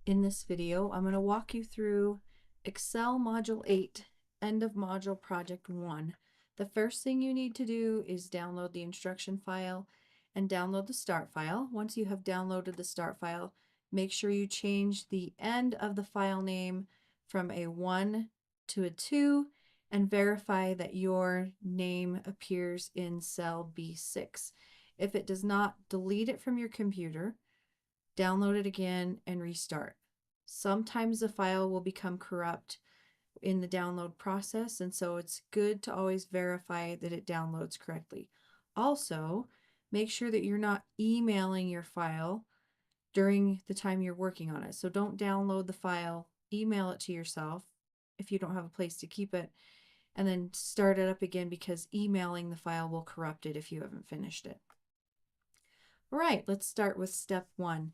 In this video, I'm going to walk you through Excel Module 8, End of Module Project 1. The first thing you need to do is download the instruction file and download the start file. Once you have downloaded the start file, make sure you change the end of the file name from a 1 to a 2 and verify that your name appears in cell B6. If it does not, delete it from your computer, download it again, and restart. Sometimes the file will become corrupt in the download process, and so it's good to always verify that it downloads correctly. Also, make sure that you're not emailing your file during the time you're working on it. So don't download the file, email it to yourself if you don't have a place to keep it, and then start it up again, because emailing the file will corrupt it if you haven't finished it. All right, let's start with step 1.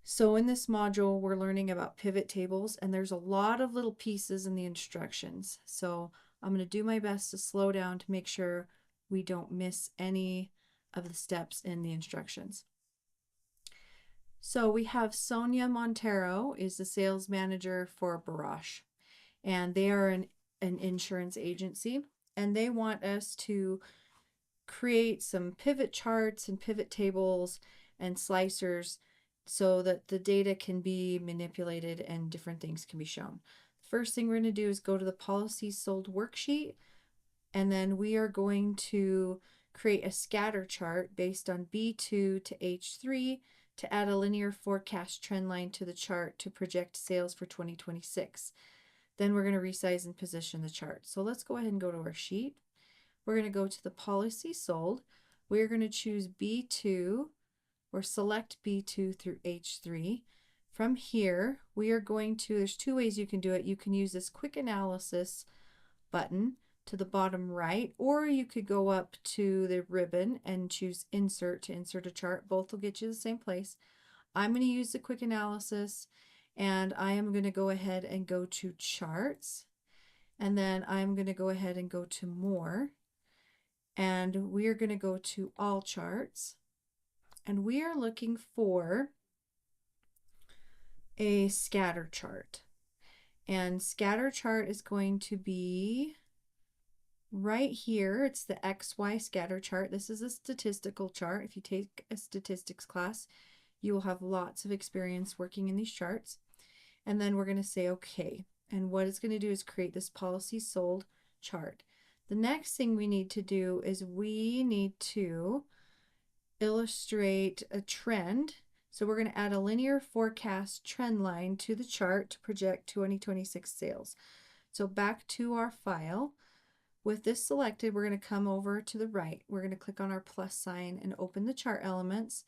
So in this module, we're learning about pivot tables, and there's a lot of little pieces in the instructions. So I'm going to do my best to slow down to make sure we don't miss any of the steps in the instructions. So we have Sonia Montero is the sales manager for Barash, and they are an insurance agency, and they want us to create some pivot charts and pivot tables and slicers so that the data can be manipulated and different things can be shown. First thing we're going to do is go to the policies sold worksheet, and then we are going to create a scatter chart based on B2 to H3 to add a linear forecast trend line to the chart to project sales for 2026. Then we're going to resize and position the chart. So let's go ahead and go to our sheet. We're going to go to the policy sold. We're going to choose B2 or select B2 through H3. From here, we are going to, there's two ways you can do it. You can use this quick analysis button to the bottom right, or you could go up to the ribbon and choose insert to insert a chart. Both will get you the same place. I'm going to use the quick analysis, and I am going to go ahead and go to charts, and then I'm going to go ahead and go to more, and we are going to go to all charts, and we are looking for a scatter chart. And scatter chart is going to be right here. It's the XY scatter chart. This is a statistical chart. If you take a statistics class, you will have lots of experience working in these charts. And then we're going to say okay. And what it's going to do is create this policy sold chart. The next thing we need to do is we need to illustrate a trend. So we're going to add a linear forecast trend line to the chart to project 2026 sales. So back to our file. With this selected, we're going to come over to the right. We're going to click on our plus sign and open the chart elements.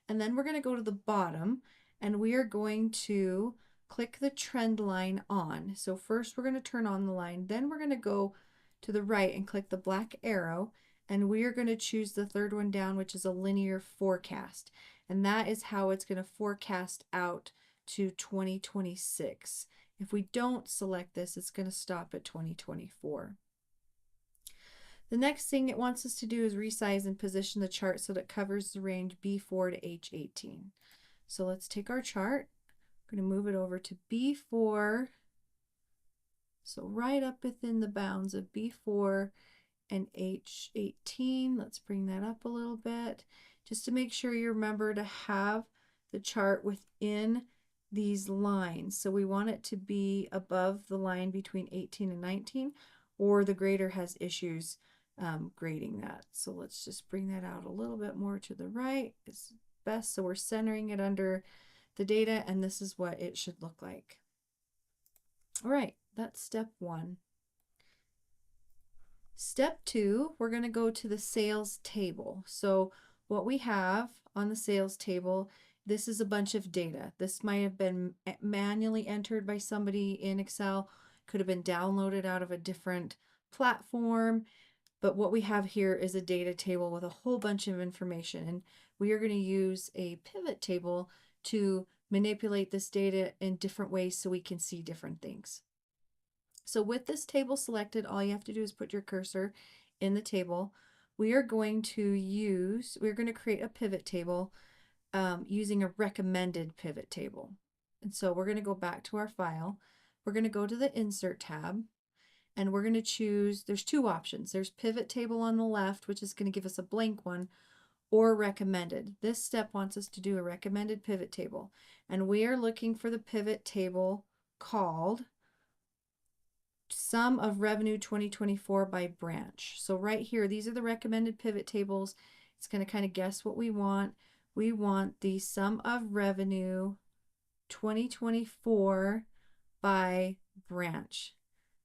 And then we're going to go to the bottom, and we are going to click the trend line on. So first we're going to turn on the line, then we're going to go to the right and click the black arrow, and we are going to choose the third one down, which is a linear forecast. And that is how it's going to forecast out to 2026. If we don't select this, it's going to stop at 2024. The next thing it wants us to do is resize and position the chart so that it covers the range B4 to H18. So let's take our chart. We're going to move it over to B4. So right up within the bounds of B4 and H18. Let's bring that up a little bit just to make sure you remember to have the chart within these lines. So we want it to be above the line between 18 and 19, or the grader has issues grading that. So let's just bring that out a little bit more to the right. It's best. So we're centering it under the data, and this is what it should look like. All right, that's step 1. Step 2, we're going to go to the sales table. So what we have on the sales table, this is a bunch of data. This might have been manually entered by somebody in Excel, could have been downloaded out of a different platform, but what we have here is a data table with a whole bunch of information, and we are going to use a pivot table to manipulate this data in different ways so we can see different things. So with this table selected, all you have to do is put your cursor in the table. We're going to create a pivot table using a recommended pivot table. And so we're going to go back to our file. We're going to go to the Insert tab, and we're going to choose, there's two options. There's Pivot Table on the left, which is going to give us a blank one, or Recommended. This step wants us to do a recommended pivot table. And we are looking for the pivot table called Sum of Revenue 2024 by Branch. So right here, these are the recommended pivot tables. It's going to kind of guess what we want. We want the Sum of Revenue 2024 by Branch.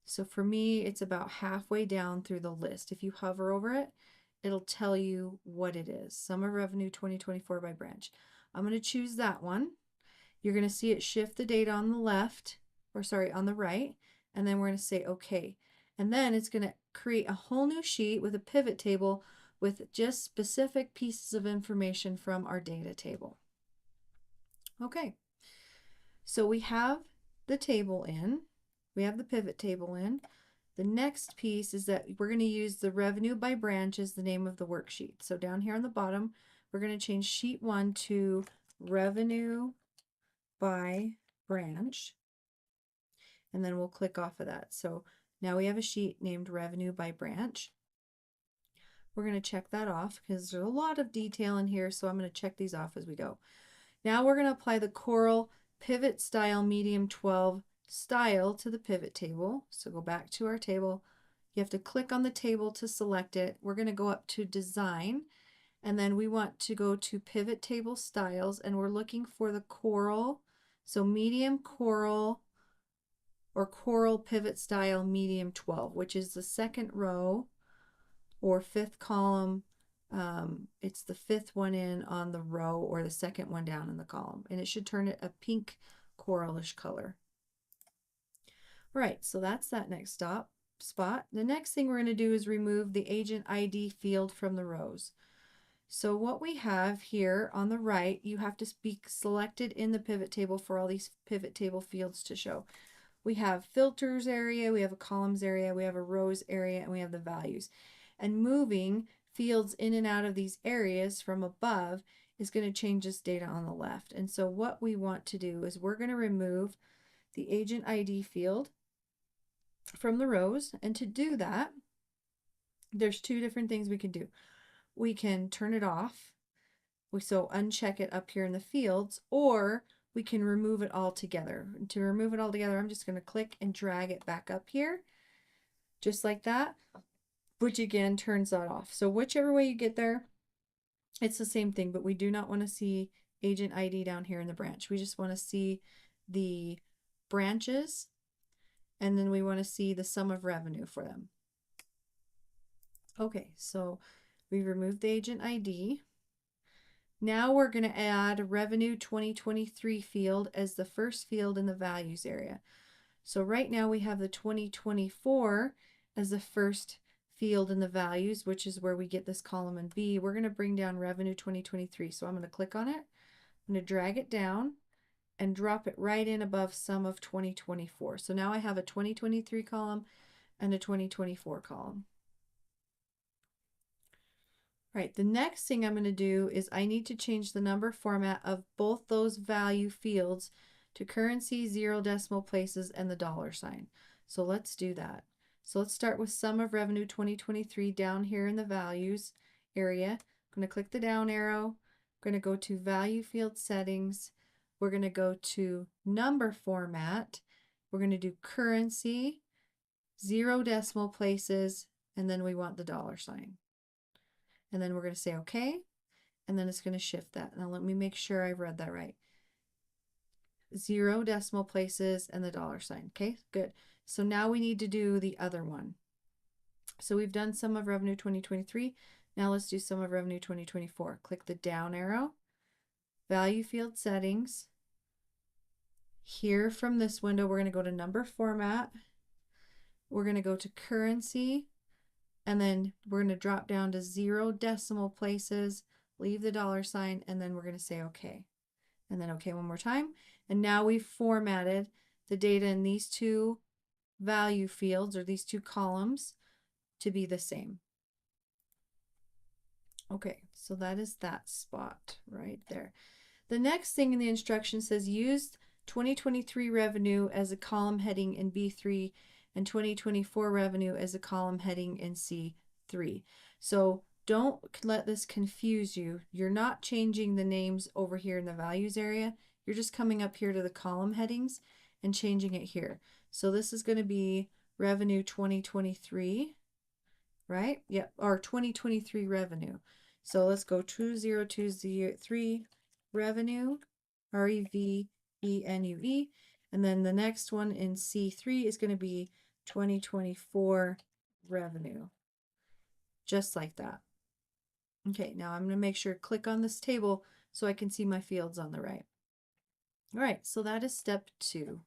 So for me, it's about halfway down through the list. If you hover over it, it'll tell you what it is. Sum of Revenue 2024 by Branch. I'm going to choose that one. You're going to see it shift the data on the left, or sorry, on the right, and then we're going to say OK. And then it's going to create a whole new sheet with a pivot table with just specific pieces of information from our data table. Okay, so we have the table in. We have the pivot table in. The next piece is that we're going to use the revenue by branch as the name of the worksheet. So down here on the bottom, we're going to change sheet 1 to revenue by branch. And then we'll click off of that. So now we have a sheet named revenue by branch. We're going to check that off because there's a lot of detail in here. So I'm going to check these off as we go. Now we're going to apply the Coral Pivot Style Medium 12 style to the pivot table. So go back to our table. You have to click on the table to select it. We're going to go up to Design, and then we want to go to Pivot Table Styles, and we're looking for the Coral. So Medium Coral or Coral Pivot Style Medium 12, which is the second row or fifth column. It's the fifth one in on the row or the second one down in the column, and it should turn it a pink coralish color. Right, so that's that next spot. The next thing we're going to do is remove the agent ID field from the rows. So what we have here on the right, you have to be selected in the pivot table for all these pivot table fields to show. We have filters area, we have a columns area, we have a rows area, and we have the values. And moving fields in and out of these areas from above is going to change this data on the left. And so what we want to do is we're going to remove the agent ID field from the rows. And to do that, there's two different things we can do. We can turn it off, so uncheck it up here in the fields, or we can remove it all together. To remove it all together, I'm just going to click and drag it back up here, just like that, which again turns that off. So whichever way you get there, it's the same thing, but we do not want to see agent ID down here in the branch. We just want to see the branches, and then we want to see the sum of revenue for them. Okay, so we removed the agent ID. Now we're going to add Revenue 2023 field as the first field in the values area. So right now we have the 2024 as the first field in the values, which is where we get this column in B. We're going to bring down Revenue 2023. So I'm going to click on it. I'm going to drag it down and drop it right in above Sum of 2024. So now I have a 2023 column and a 2024 column. Right, the next thing I'm going to do is I need to change the number format of both those value fields to currency, 0 decimal places, and the $sign. So let's do that. So let's start with Sum of Revenue 2023 down here in the values area. I'm going to click the down arrow. I'm going to go to Value Field Settings. We're going to go to Number Format. We're going to do currency, 0 decimal places, and then we want the $sign. And then we're going to say OK, and then it's going to shift that. Now let me make sure I've read that right. 0 decimal places and the $sign. Okay, good. So now we need to do the other one. So we've done Sum of Revenue 2023. Now let's do Sum of Revenue 2024. Click the down arrow, Value Field Settings. Here from this window, we're going to go to Number Format. We're going to go to Currency. And then we're going to drop down to 0 decimal places, leave the $sign, and then we're going to say OK. And then OK one more time. And now we've formatted the data in these two value fields, or these two columns, to be the same. Okay, so that is that spot right there. The next thing in the instruction says use 2023 revenue as a column heading in B3 and 2024 revenue as a column heading in C3. So don't let this confuse you. You're not changing the names over here in the values area. You're just coming up here to the column headings and changing it here. So this is going to be revenue 2023, right? Yep, or 2023 revenue. So let's go 2023 revenue, REVENUE. And then the next one in C3 is going to be 2024 revenue. Just like that. Okay, now I'm going to make sure click on this table so I can see my fields on the right. All right, so that is step 2.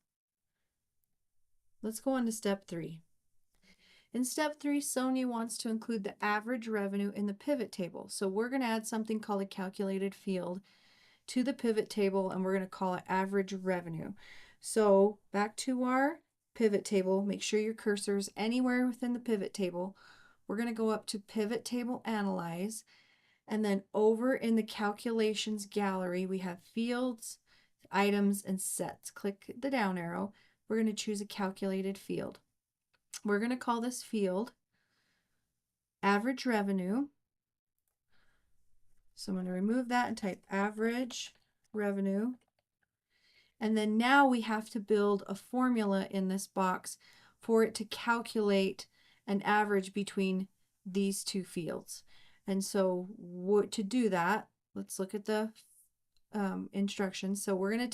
Let's go on to step 3. In step 3, Sonia wants to include the average revenue in the pivot table. So we're going to add something called a calculated field to the pivot table, and we're going to call it average revenue. So back to our pivot table, make sure your cursor is anywhere within the pivot table. We're going to go up to pivot table analyze, and then over in the calculations gallery, we have fields, items, and sets. Click the down arrow. We're going to choose a calculated field. We're going to call this field average revenue. So I'm going to remove that and type average revenue. And then now we have to build a formula in this box for it to calculate an average between these two fields. And so to do that, let's look at the instructions. So we're going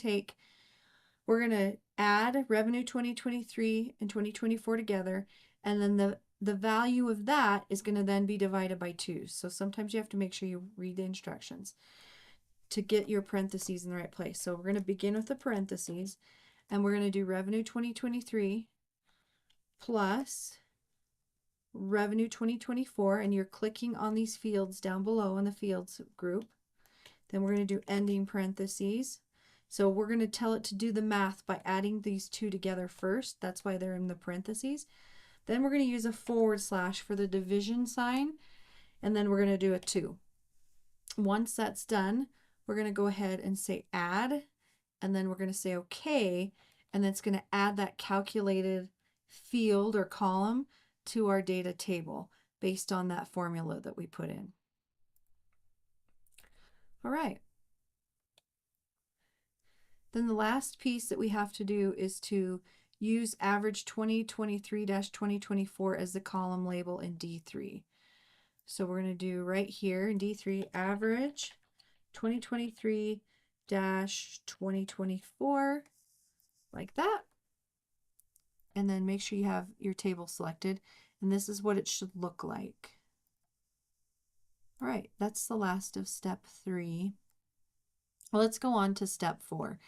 to add revenue 2023 and 2024 together, and then the value of that is going to then be divided by 2. So sometimes you have to make sure you read the instructions to get your parentheses in the right place. So we're going to begin with the parentheses, and we're going to do revenue 2023 plus revenue 2024, and you're clicking on these fields down below in the fields group. Then we're going to do ending parentheses. So we're going to tell it to do the math by adding these two together first. That's why they're in the parentheses. Then we're going to use a / for the division sign, and then we're going to do a 2. Once that's done, we're going to go ahead and say add, and then we're going to say okay, and then it's going to add that calculated field or column to our data table based on that formula that we put in. All right. Then the last piece that we have to do is to use average 2023-2024 as the column label in D3. So we're going to do right here in D3 average 2023-2024 like that. And then make sure you have your table selected, and this is what it should look like. All right, that's the last of step 3. Well, let's go on to step 4.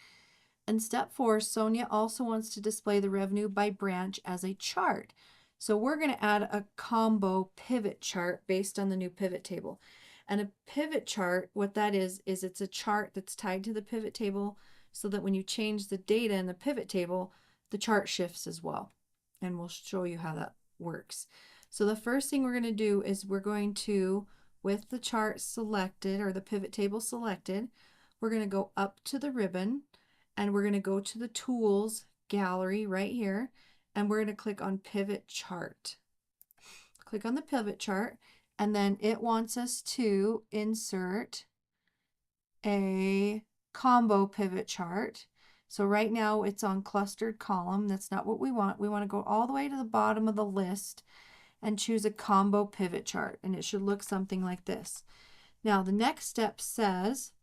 In step 4, Sonia also wants to display the revenue by branch as a chart. So we're going to add a combo pivot chart based on the new pivot table. And a pivot chart, what that is it's a chart that's tied to the pivot table so that when you change the data in the pivot table, the chart shifts as well. And we'll show you how that works. So the first thing we're going to do is we're going to, with the chart selected or the pivot table selected, we're going to go up to the ribbon, and we're going to go to the tools gallery right here, and we're going to click on pivot chart. Click on the pivot chart, and then it wants us to insert a combo pivot chart. So right now it's on clustered column. That's not what we want. We want to go all the way to the bottom of the list and choose a combo pivot chart, and it should look something like this. Now the next step says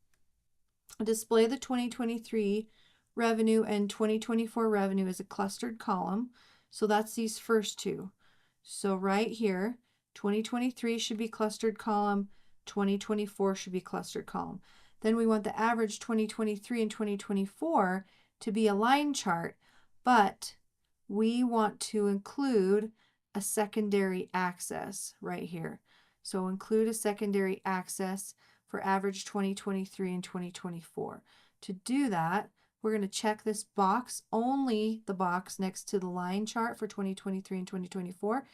display the 2023 revenue and 2024 revenue as a clustered column. So that's these first two. So right here, 2023 should be clustered column, 2024 should be clustered column. Then we want the average 2023 and 2024 to be a line chart, but we want to include a secondary axis right here. So include a secondary axis for average 2023 and 2024. To do that, we're going to check this box, only the box next to the line chart for 2023 and 2024,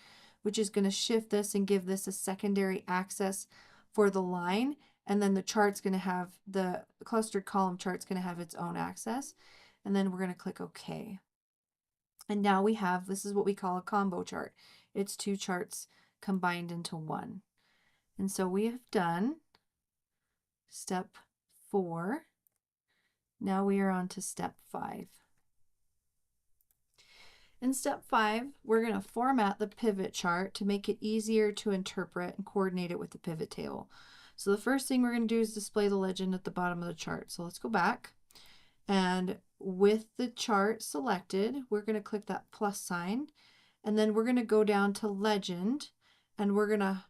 which is going to shift this and give this a secondary axis for the line. And then the chart's going to have, the clustered column chart's going to have its own axis. and then we're going to click OK. And now we have, this is what we call a combo chart. It's two charts combined into one. And so we have done step 4. Now we are on to step 5. In step 5, we're going to format the pivot chart to make it easier to interpret and coordinate it with the pivot table. So the first thing we're going to do is display the legend at the bottom of the chart. So let's go back, and with the chart selected, we're going to click that plus sign, and then we're going to go down to legend, and we're going to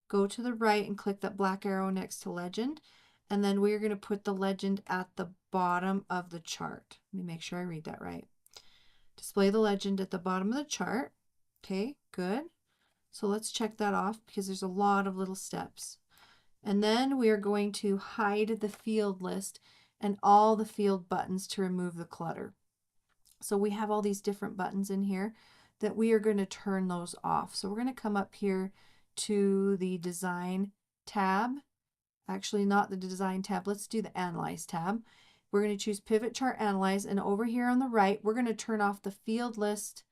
go to the right and click that black arrow next to legend, and then we're going to put the legend at the bottom of the chart. Let me make sure I read that right. Display the legend at the bottom of the chart. Okay, good. So let's check that off because there's a lot of little steps. And then we are going to hide the field list and all the field buttons to remove the clutter. So we have all these different buttons in here that we are going to turn those off. So we're going to come up here to the Design tab. Actually, not the Design tab. Let's do the Analyze tab. We're going to choose Pivot Chart Analyze, and over here on the right, we're going to turn off the field list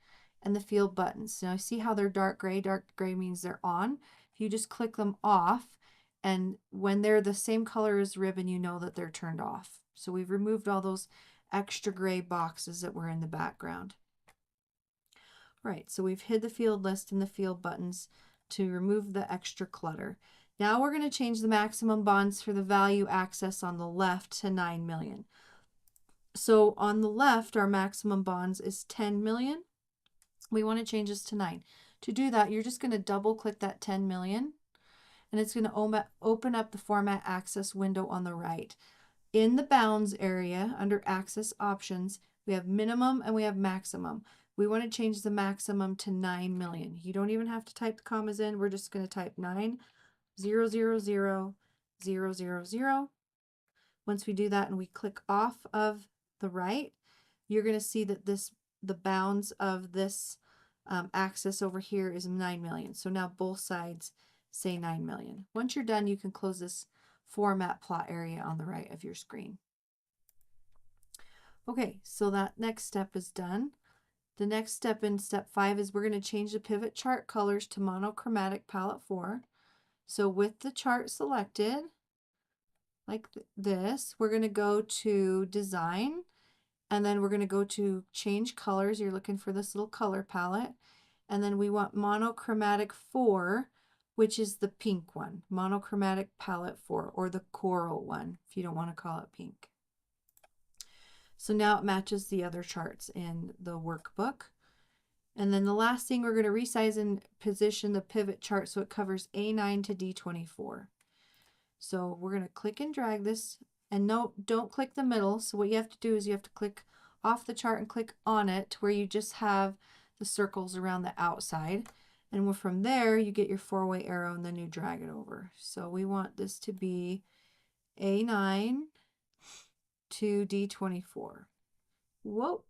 and the field buttons. Now, see how they're dark gray? Dark gray means they're on. If you just click them off, and when they're the same color as ribbon, you know that they're turned off. So we've removed all those extra gray boxes that were in the background. Right, so we've hid the field list and the field buttons to remove the extra clutter. Now we're going to change the maximum bonds for the value access on the left to 9 million. So on the left, our maximum bonds is 10 million. We want to change this to 9. To do that, you're just going to double click that 10 million, and it's going to open up the Format Access window on the right. In the bounds area, under Access Options, we have minimum and we have maximum. We want to change the maximum to 9 million. You don't even have to type the commas in. We're just going to type 9,000,000. Once we do that and we click off of the right, you're going to see that the bounds of this axis over here is 9 million. So now both sides say 9 million. Once you're done, you can close this format plot area on the right of your screen. Okay, so that next step is done. The next step in step 5 is we're going to change the pivot chart colors to monochromatic palette 4. So with the chart selected, like this, we're going to go to Design, and then we're going to go to Change Colors. You're looking for this little color palette, and then we want monochromatic 4, which is the pink one, monochromatic palette 4, or the coral one, if you don't want to call it pink. So now it matches the other charts in the workbook. And then the last thing, we're going to resize and position the pivot chart so it covers A9 to D24. So we're going to click and drag this, and no, don't click the middle. So what you have to do is you have to click off the chart and click on it to where you just have the circles around the outside. And from there, you get your 4-way arrow and then you drag it over. So we want this to be A9 to D24. Whoa,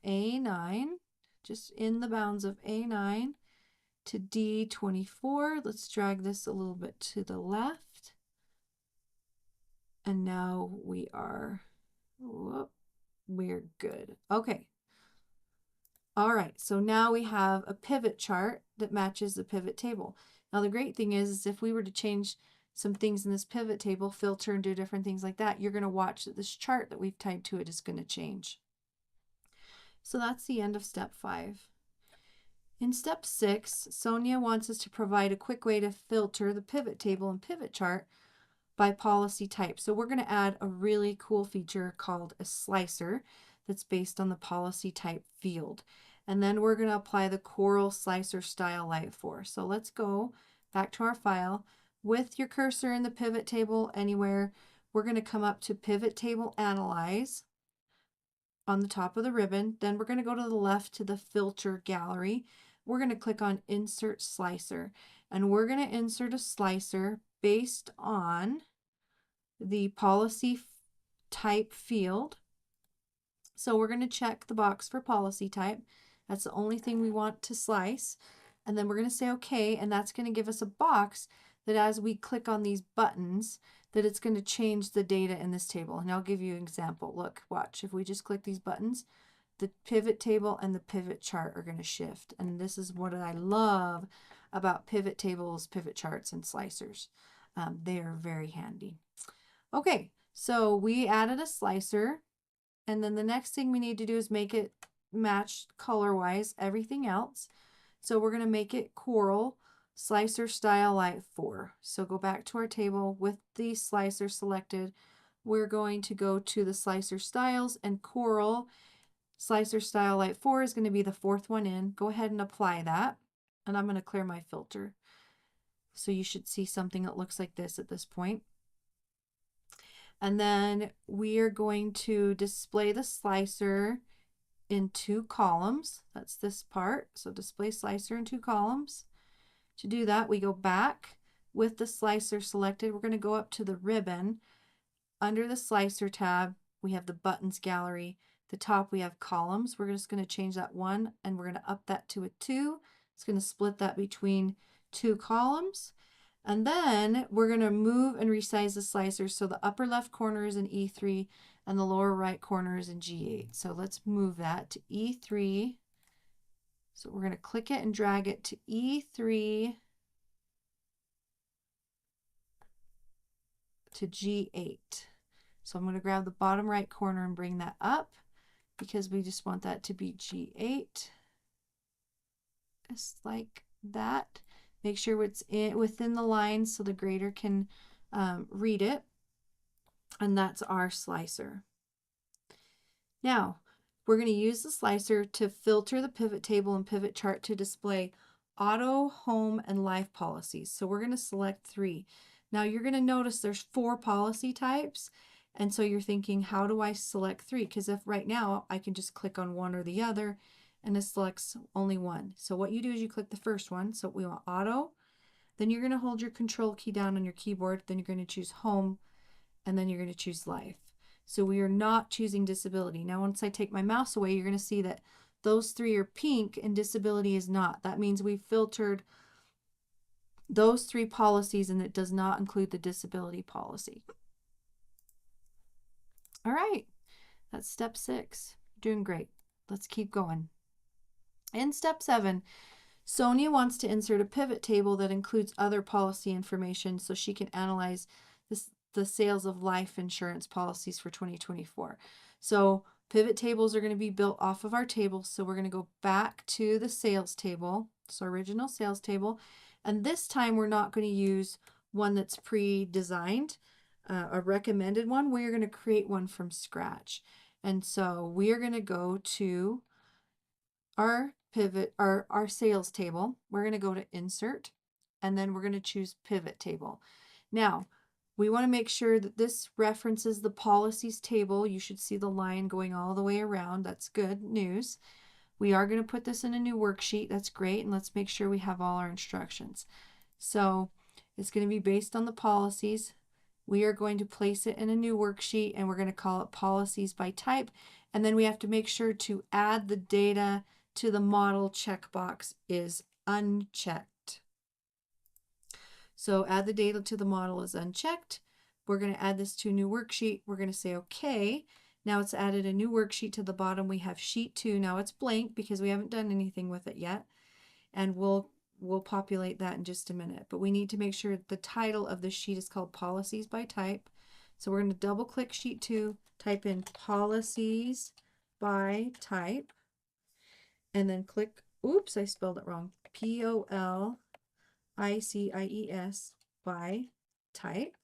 A9, just in the bounds of A9 to D24. Let's drag this a little bit to the left. And now we're good. Okay. All right, so now we have a pivot chart that matches the pivot table. Now the great thing is if we were to change some things in this pivot table, filter and do different things like that, you're going to watch that this chart that we've typed to it is going to change. So that's the end of step 5. In step 6, Sonia wants us to provide a quick way to filter the pivot table and pivot chart by policy type. So we're going to add a really cool feature called a slicer that's based on the policy type field. And then we're going to apply the Coral Slicer Style Light Force. So let's go back to our file. With your cursor in the pivot table anywhere, we're going to come up to Pivot Table Analyze on the top of the ribbon. Then we're going to go to the left to the Filter Gallery. We're going to click on Insert Slicer. And we're going to insert a slicer based on the policy type field. So we're going to check the box for policy type. That's the only thing we want to slice. And then we're going to say OK, and that's going to give us a box that as we click on these buttons, that it's going to change the data in this table. And I'll give you an example. Look, watch. If we just click these buttons, the pivot table and the pivot chart are going to shift. And this is what I love about pivot tables, pivot charts, and slicers. They are very handy. Okay, so we added a slicer. And then the next thing we need to do is make it match color-wise everything else. So we're going to make it coral slicer style light 4. So go back to our table with the slicer selected. We're going to go to the slicer styles, and coral slicer style light 4 is going to be the 4th one in. Go ahead and apply that. And I'm going to clear my filter. So you should see something that looks like this at this point. And then we are going to display the slicer in 2 columns. That's this part. So display slicer in 2 columns. To do that, we go back with the slicer selected. We're going to go up to the ribbon. Under the slicer tab, we have the buttons gallery. The top, we have columns. We're just going to change that 1 and we're going to up that to a 2. It's going to split that between 2 columns. And then we're going to move and resize the slicer so the upper left corner is in E3 and the lower right corner is in G8. So let's move that to E3. So we're going to click it and drag it to E3 to G8. So I'm going to grab the bottom right corner and bring that up because we just want that to be G8. Just like that. Make sure it's within the lines so the grader can read it. And that's our slicer. Now, we're going to use the slicer to filter the pivot table and pivot chart to display auto, home, and life policies. So we're going to select 3. Now you're going to notice there's 4 policy types. And so you're thinking, how do I select 3? Because if right now I can just click on one or the other and it selects only one. So what you do is you click the first one. So we want auto. Then you're going to hold your control key down on your keyboard. Then you're going to choose home. And then you're going to choose life. So we are not choosing disability. Now, once I take my mouse away, you're going to see that those 3 are pink and disability is not. That means we filtered those 3 policies and it does not include the disability policy. All right, that's step 6. Doing great. Let's keep going. In step 7, Sonia wants to insert a pivot table that includes other policy information so she can analyze the sales of life insurance policies for 2024. So pivot tables are going to be built off of our table. So we're going to go back to the sales table. So original sales table. And this time we're not going to use one that's pre-designed, a recommended one. We're going to create one from scratch. And so we are going to go to our pivot, our sales table. We're going to go to insert, and then we're going to choose pivot table. Now, we want to make sure that this references the policies table. You should see the line going all the way around. That's good news. We are going to put this in a new worksheet. That's great. And let's make sure we have all our instructions. So it's going to be based on the policies. We are going to place it in a new worksheet and we're going to call it policies by type. And then we have to make sure to add the data to the model checkbox is unchecked. So add the data to the model is unchecked. We're going to add this to a new worksheet. We're going to say okay. Now it's added a new worksheet to the bottom. We have sheet 2. Now it's blank because we haven't done anything with it yet. And we'll populate that in just a minute. But we need to make sure the title of the sheet is called policies by type. So we're going to double click sheet 2, type in policies by type, and then click, oops, I spelled it wrong. POLICIES by type,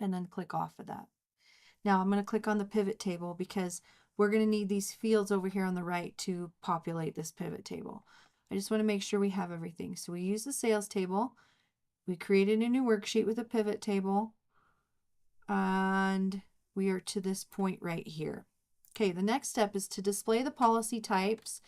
and then click off of that. Now I'm going to click on the pivot table because we're going to need these fields over here on the right to populate this pivot table. I just want to make sure we have everything. So we use the sales table. We created a new worksheet with a pivot table. And we are to this point right here. Okay, the next step is to display the policy types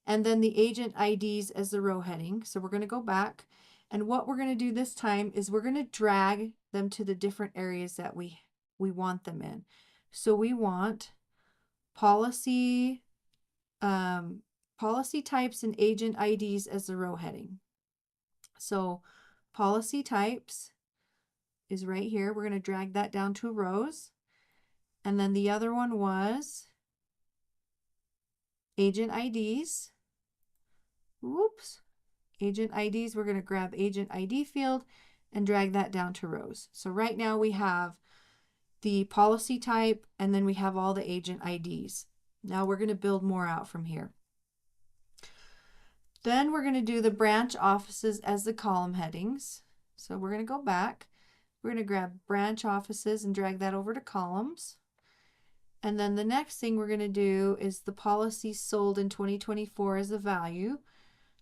and then the agent IDs as the row heading. So we're going to go back. And what we're going to do this time is we're going to drag them to the different areas that we want them in. So we want policy types and agent IDs as the row heading. So policy types is right here. We're going to drag that down to rows. And then the other one was agent IDs. Whoops. Agent IDs, we're going to grab agent ID field and drag that down to rows. So right now we have the policy type, and then we have all the agent IDs. Now we're going to build more out from here. Then we're going to do the branch offices as the column headings. So we're going to go back. We're going to grab branch offices and drag that over to columns. And then the next thing we're going to do is the policies sold in 2024 as a value.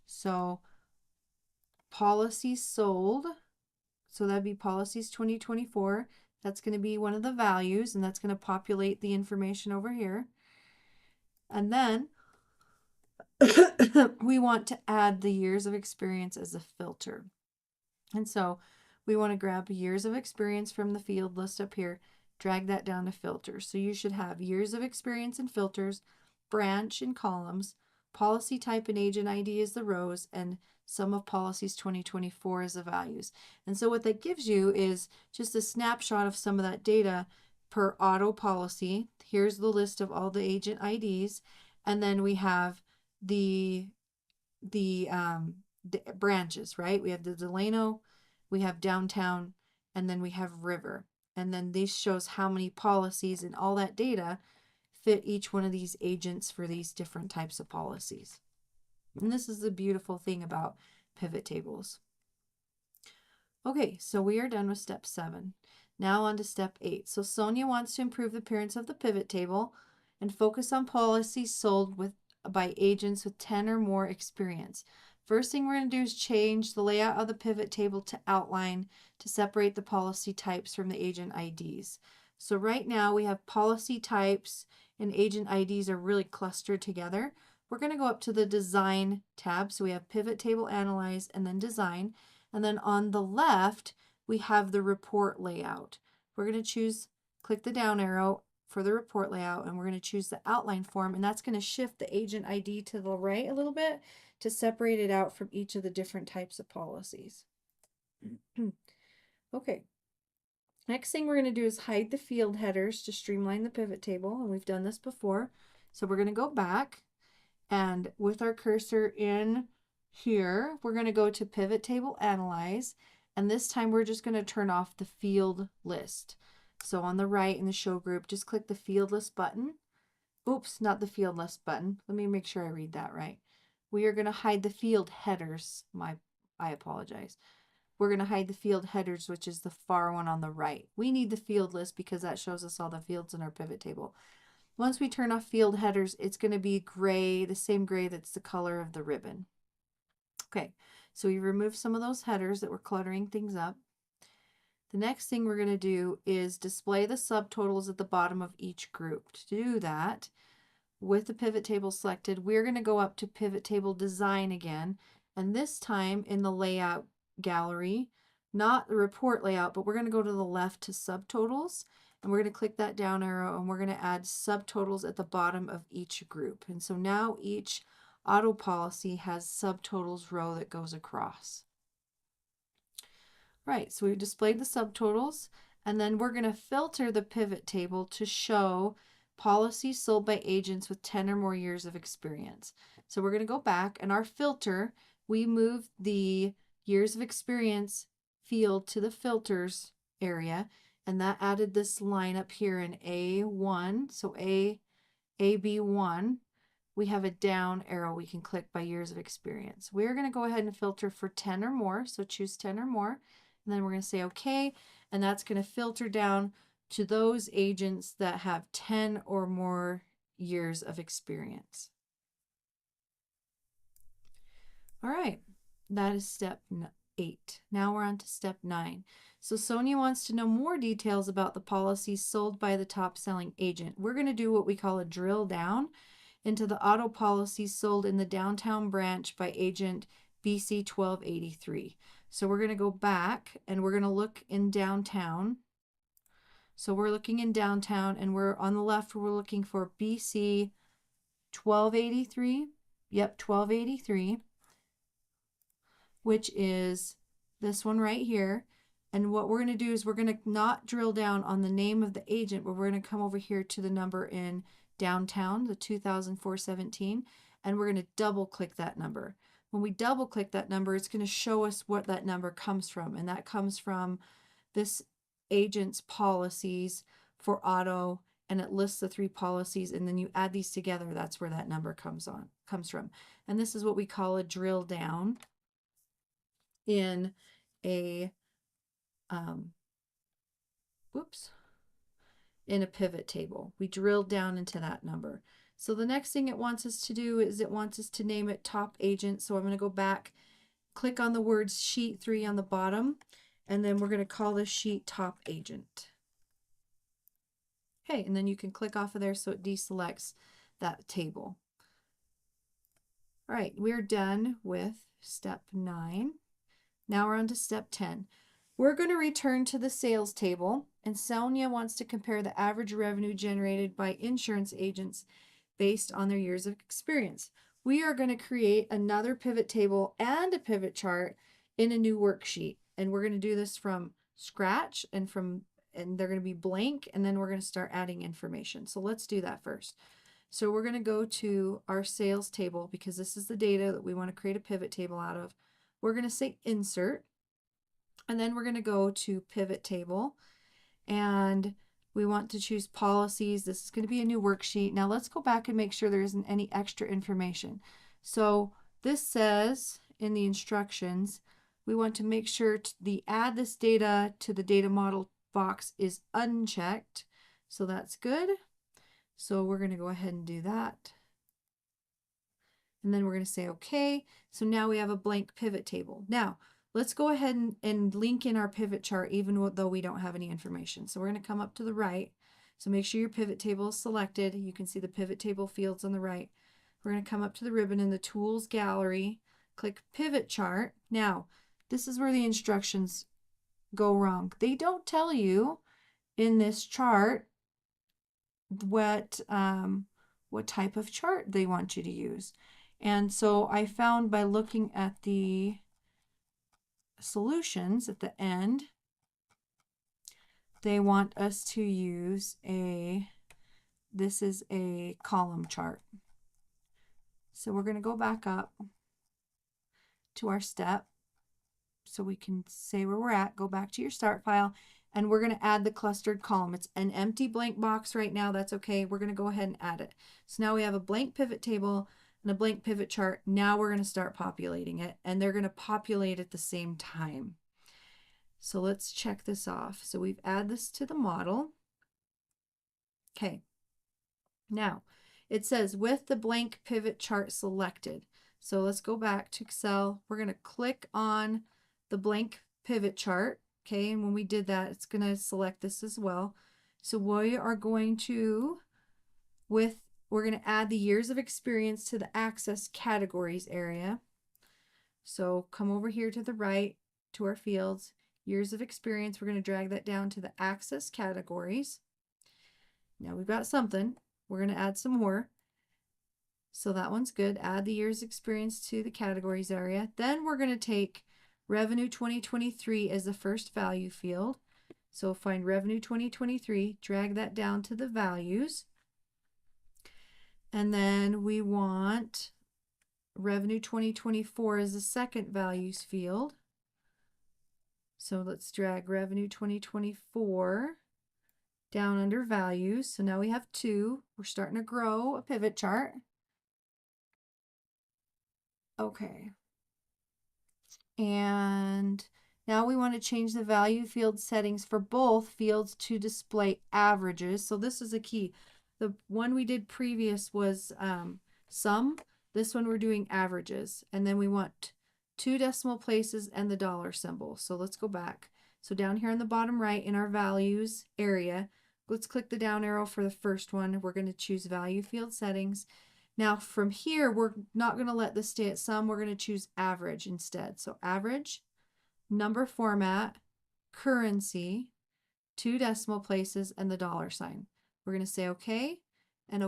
So policies sold, so that'd be policies 2024. That's going to be one of the values, and that's going to populate the information over here. And then we want to add the years of experience as a filter. And so we want to grab years of experience from the field list up here, drag that down to filters. So you should have years of experience in filters, branch in columns, policy type and agent ID as the rows, and sum of policies 2024 as the values. And so what that gives you is just a snapshot of some of that data per auto policy. Here's the list of all the agent IDs, and then we have the branches, right? We have the Delano, we have downtown, and then we have river. And then this shows how many policies and all that data fit each one of these agents for these different types of policies. And this is the beautiful thing about pivot tables. Okay, so we are done with step 7. Now on to step 8. So Sonia wants to improve the appearance of the pivot table and focus on policies sold by agents with 10 or more experience. First thing we're going to do is change the layout of the pivot table to outline to separate the policy types from the agent IDs. So right now we have policy types and agent IDs are really clustered together. We're going to go up to the design tab. So we have pivot table analyze and then design. And then on the left, we have the report layout. We're going to click the down arrow for the report layout, and we're going to choose the outline form, and that's going to shift the agent ID to the right a little bit to separate it out from each of the different types of policies. Okay. Next thing we're going to do is hide the field headers to streamline the pivot table, and we've done this before. So we're going to go back, and with our cursor in here, we're going to go to pivot table analyze, and this time we're just going to turn off the field list. So on the right in the show group, just click the field list button. Oops, not the field list button. Let me make sure I read that right. We are going to hide the field headers. I apologize. We're going to hide the field headers, which is the far one on the right. We need the field list because that shows us all the fields in our pivot table. Once we turn off field headers, it's going to be gray, the same gray that's the color of the ribbon. Okay, so we removed some of those headers that were cluttering things up. The next thing we're going to do is display the subtotals at the bottom of each group. To do that, with the pivot table selected, we're going to go up to pivot table design again, and this time in the layout gallery, not the report layout, but we're going to go to the left to subtotals, and we're going to click that down arrow, and we're going to add subtotals at the bottom of each group. And so now each auto policy has subtotals row that goes across. Right, so we've displayed the subtotals, and then we're going to filter the pivot table to show policies sold by agents with 10 or more years of experience. So we're going to go back, and our filter, we moved the years of experience field to the filters area, and that added this line up here in A1. So AB1, we have a down arrow we can click by years of experience. We're going to go ahead and filter for 10 or more, so choose 10 or more. And then we're going to say OK, and that's going to filter down to those agents that have 10 or more years of experience. All right, that is step 8. Now we're on to step 9. So Sonia wants to know more details about the policies sold by the top selling agent. We're going to do what we call a drill down into the auto policies sold in the downtown branch by agent BC 1283. So we're going to go back and we're going to look in downtown. So we're looking in downtown, and we're on the left, we're looking for BC 1283. Yep, 1283, which is this one right here. And what we're going to do is we're going to not drill down on the name of the agent, but we're going to come over here to the number in downtown, the 2004-17, and we're going to double click that number. When we double click that number, it's going to show us what that number comes from. And that comes from this agent's policies for auto, and it lists the 3 policies, and then you add these together. That's where that number comes from. And this is what we call a drill down in a in a pivot table. We drilled down into that number. So the next thing it wants us to do is it wants us to name it top agent. So I'm going to go back, click on the words sheet 3 on the bottom, and then we're going to call this sheet top agent. Okay, and then you can click off of there so it deselects that table. All right, we're done with step 9. Now we're on to step 10. We're going to return to the sales table, and Sonia wants to compare the average revenue generated by insurance agents based on their years of experience. We are going to create another pivot table and a pivot chart in a new worksheet, and we're going to do this from scratch and they're going to be blank, and then we're going to start adding information. So let's do that first. So we're going to go to our sales table because this is the data that we want to create a pivot table out of. We're going to say insert. And then we're going to go to pivot table, and we want to choose policies. This is going to be a new worksheet. Now let's go back and make sure there isn't any extra information. So this says in the instructions, we want to make sure the add this data to the data model box is unchecked. So that's good. So we're going to go ahead and do that. And then we're going to say okay. So now we have a blank pivot table. Now, let's go ahead and link in our pivot chart even though we don't have any information. So we're going to come up to the right. So make sure your pivot table is selected. You can see the pivot table fields on the right. We're going to come up to the ribbon in the Tools Gallery, click Pivot Chart. Now, this is where the instructions go wrong. They don't tell you in this chart what type of chart they want you to use. And so I found by looking at the solutions at the end, they want us to use this is a column chart. So we're going to go back up to our step so we can say where we're at, go back to your start file, and we're going to add the clustered column. It's an empty blank box right now. That's okay. We're going to go ahead and add it. So now we have a blank pivot table and a blank pivot chart. Now we're going to start populating it, and they're going to populate at the same time. So let's check this off. So we've added this to the model. Okay. Now it says with the blank pivot chart selected. So let's go back to Excel. We're going to click on the blank pivot chart. Okay. And when we did that, it's going to select this as well. So we are going to, we're going to add the years of experience to the access categories area. So come over here to the right to our fields, years of experience. We're going to drag that down to the access categories. Now we've got something. We're going to add some more. So that one's good. Add the years experience to the categories area. Then we're going to take revenue 2023 as the first value field. So find revenue 2023, drag that down to the values. And then we want revenue 2024 as the second values field. So let's drag revenue 2024 down under values. So now we have 2. We're starting to grow a pivot chart. Okay. And now we want to change the value field settings for both fields to display averages. So this is a key. The one we did previous was sum. This one we're doing averages. And then we want 2 decimal places and the dollar symbol. So let's go back. So down here on the bottom right in our values area, let's click the down arrow for the first one. We're going to choose value field settings. Now from here, we're not going to let this stay at sum. We're going to choose average instead. So average, number format, currency, 2 decimal places, and the dollar sign. We're going to say okay, and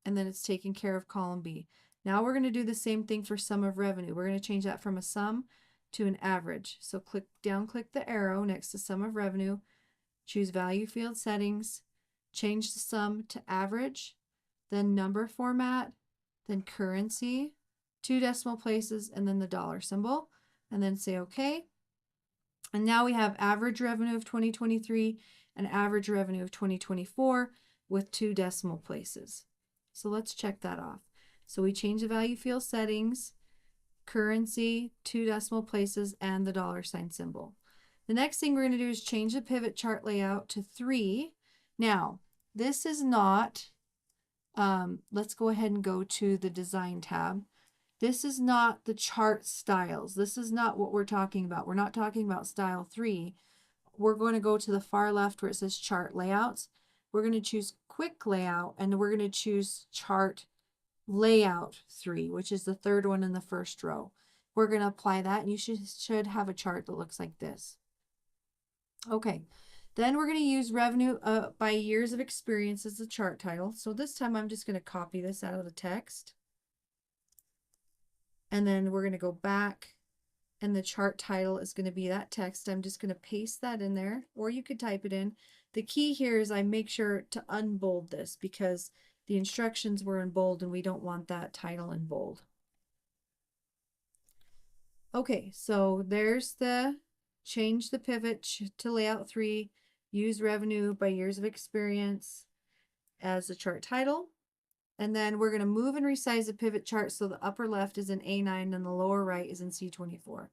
then it's taking care of column B. Now we're going to do the same thing for sum of revenue. We're going to change that from a sum to an average. So click the arrow next to sum of revenue, choose value field settings, change the sum to average, then number format, then currency, 2 decimal places, and then the dollar symbol, and then say OK. And now we have average revenue of 2023 and average revenue of 2024 with 2 decimal places. So let's check that off. So we change the value field settings, currency, 2 decimal places, and the dollar sign symbol. The next thing we're going to do is change the pivot chart layout to 3. Now, this is not, let's go ahead and go to the design tab. This is not the chart styles. This is not what we're talking about. We're not talking about style 3. We're going to go to the far left where it says chart layouts. We're going to choose quick layout, and we're going to choose chart layout 3, which is the third one in the first row. We're going to apply that, and you should have a chart that looks like this. Okay, then we're going to use revenue by years of experience as the chart title. So this time I'm just going to copy this out of the text. And then we're going to go back, and the chart title is going to be that text. I'm just going to paste that in there, or you could type it in. The key here is I make sure to unbold this because the instructions were in bold and we don't want that title in bold. Okay, so there's the change the pivot to layout 3, use revenue by years of experience as the chart title. And then we're going to move and resize the pivot chart so the upper left is in A9 and the lower right is in C24.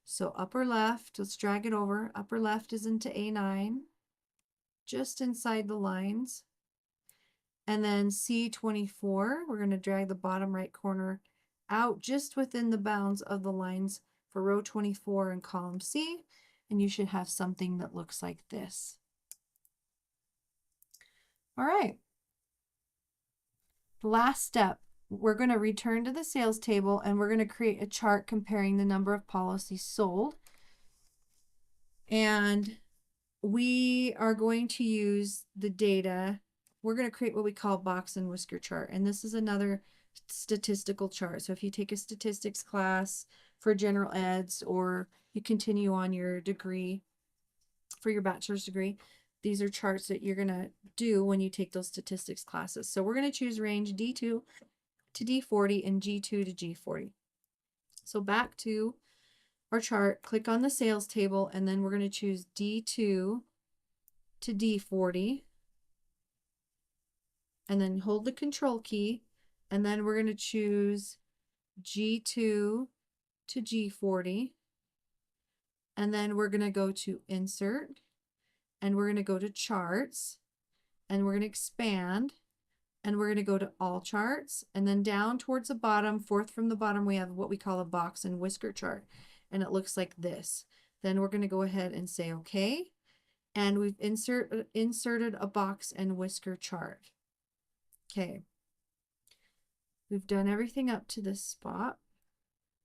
So upper left, let's drag it over. Upper left is into A9, just inside the lines. And then C24, we're going to drag the bottom right corner out just within the bounds of the lines for row 24 and column C. And you should have something that looks like this. All right. The last step, we're going to return to the sales table and we're going to create a chart comparing the number of policies sold. And we are going to use the data. We're going to create what we call box and whisker chart. And this is another statistical chart. So if you take a statistics class for general eds, or you continue on your degree for your bachelor's degree, these are charts that you're going to do when you take those statistics classes. So we're going to choose range D2 to D40 and G2 to G40. So back to our chart, click on the sales table, and then we're going to choose D2 to D40. And then hold the control key, and then we're going to choose G2 to G40. And then we're going to go to Insert, and we're going to go to Charts, and we're going to expand, and we're going to go to All Charts, and then down towards the bottom, fourth from the bottom, we have what we call a box and whisker chart, and it looks like this. Then we're going to go ahead and say OK, and we've inserted a box and whisker chart. Okay, we've done everything up to this spot.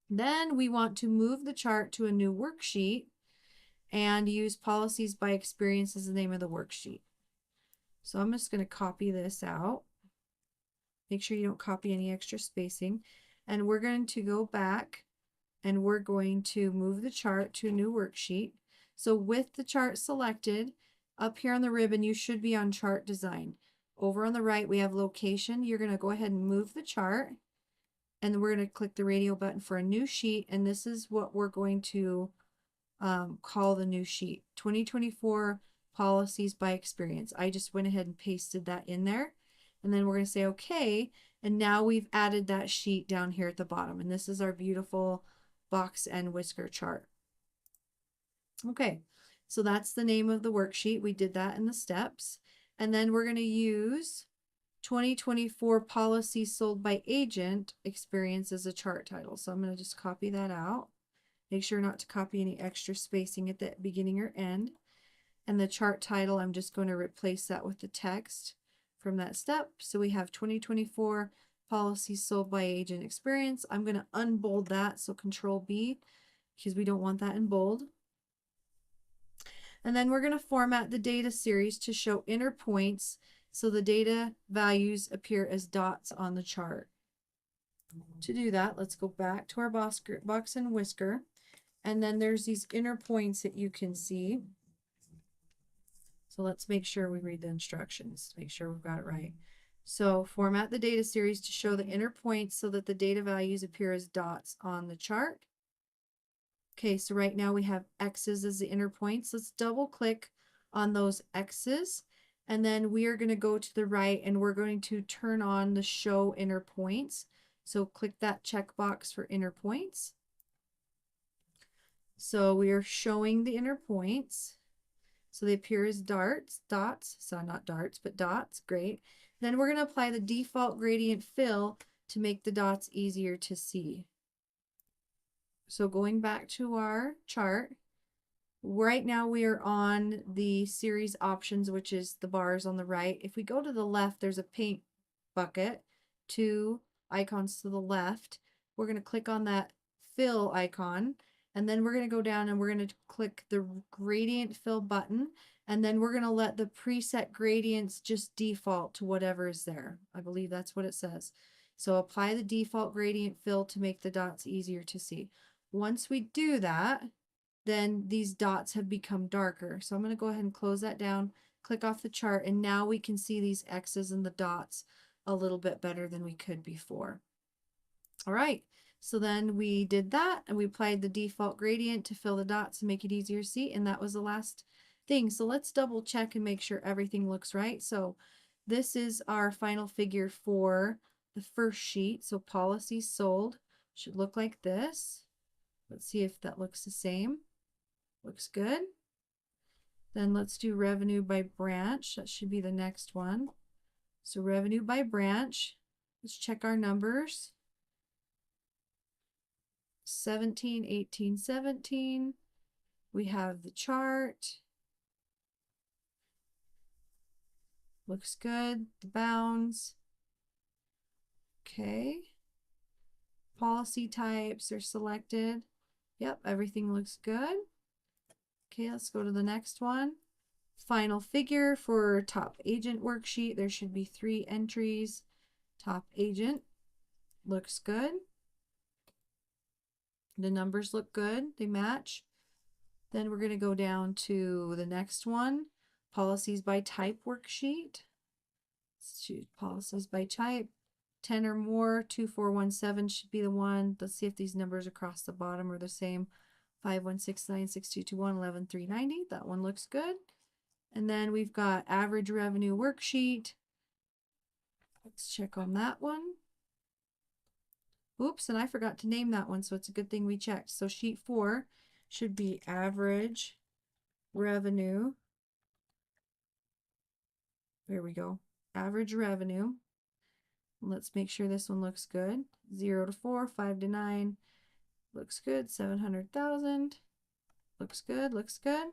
Then we want to move the chart to a new worksheet and use policies by experience as the name of the worksheet. So I'm just going to copy this out. Make sure you don't copy any extra spacing. And we're going to go back and we're going to move the chart to a new worksheet. So with the chart selected, up here on the ribbon, you should be on chart design. Over on the right, we have location. You're going to go ahead and move the chart. And then we're going to click the radio button for a new sheet. And this is what we're going to call the new sheet. 2024 policies by experience. I just went ahead and pasted that in there. And then we're going to say OK. And now we've added that sheet down here at the bottom. And this is our beautiful box and whisker chart. Okay, so that's the name of the worksheet. We did that in the steps. And then we're going to use 2024 policies sold by agent experience as a chart title. So I'm going to just copy that out. Make sure not to copy any extra spacing at the beginning or end. And the chart title, I'm just going to replace that with the text from that step. So we have 2024 policies sold by agent experience. I'm going to unbold that, so Control B, because we don't want that in bold. And then we're going to format the data series to show inner points so the data values appear as dots on the chart. To do that, let's go back to our box and whisker, And then there's these inner points that you can see. So let's make sure we read the instructions, make sure we've got it right. So format the data series to show the inner points so that the data values appear as dots on the chart. Okay, so right now we have X's as the inner points. Let's double click on those X's, and then we are going to go to the right and we're going to turn on the show inner points. So click that checkbox for inner points. So we are showing the inner points. So they appear as dots, so not darts, but dots, great. Then we're going to apply the default gradient fill to make the dots easier to see. So going back to our chart, right now we are on the series options, which is the bars on the right. If we go to the left, there's a paint bucket, 2 icons to the left. We're going to click on that fill icon, and then we're going to go down and we're going to click the gradient fill button, and then we're going to let the preset gradients just default to whatever is there. I believe that's what it says. So apply the default gradient fill to make the dots easier to see. Once we do that, then these dots have become darker. So I'm going to go ahead and close that down, click off the chart, and now we can see these X's and the dots a little bit better than we could before. All right, so then we did that and we applied the default gradient to fill the dots and make it easier to see, and that was the last thing. So let's double check and make sure everything looks right. So this is our final figure for the first sheet. So policies sold should look like this. Let's see if that looks the same. Looks good. Then let's do revenue by branch. That should be the next one. So revenue by branch. Let's check our numbers. 17, 18, 17. We have the chart. Looks good. The bounds. Okay. Policy types are selected. Yep, everything looks good. Okay, let's go to the next one. Final figure for top agent worksheet. There should be 3 entries. Top agent looks good. The numbers look good. They match. Then we're going to go down to the next one. Policies by type worksheet. Let's choose policies by type. 10 or more. 2417 should be the one. Let's see if these numbers across the bottom are the same. 51696221 11390. That one looks good. And then we've got average revenue worksheet. Let's check on that one. Oops, and I forgot to name that one, so it's a good thing we checked. So sheet 4 should be average revenue. There we go. Average revenue. Let's make sure this one looks good. 0 to 4, 5 to 9. Looks good. 700,000. Looks good. Looks good.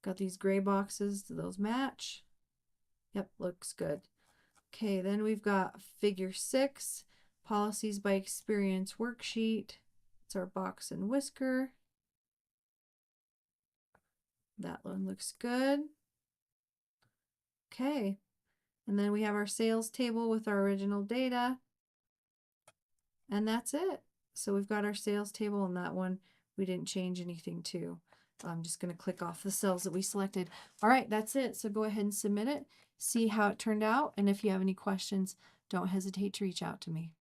Got these gray boxes. Do those match? Yep, looks good. Okay, then we've got figure 6. Policies by experience worksheet. It's our box and whisker. That one looks good. Okay, and then we have our sales table with our original data. And that's it. So we've got our sales table, and that one we didn't change anything to. I'm just going to click off the cells that we selected. All right, that's it. So go ahead and submit it, see how it turned out. And if you have any questions, don't hesitate to reach out to me.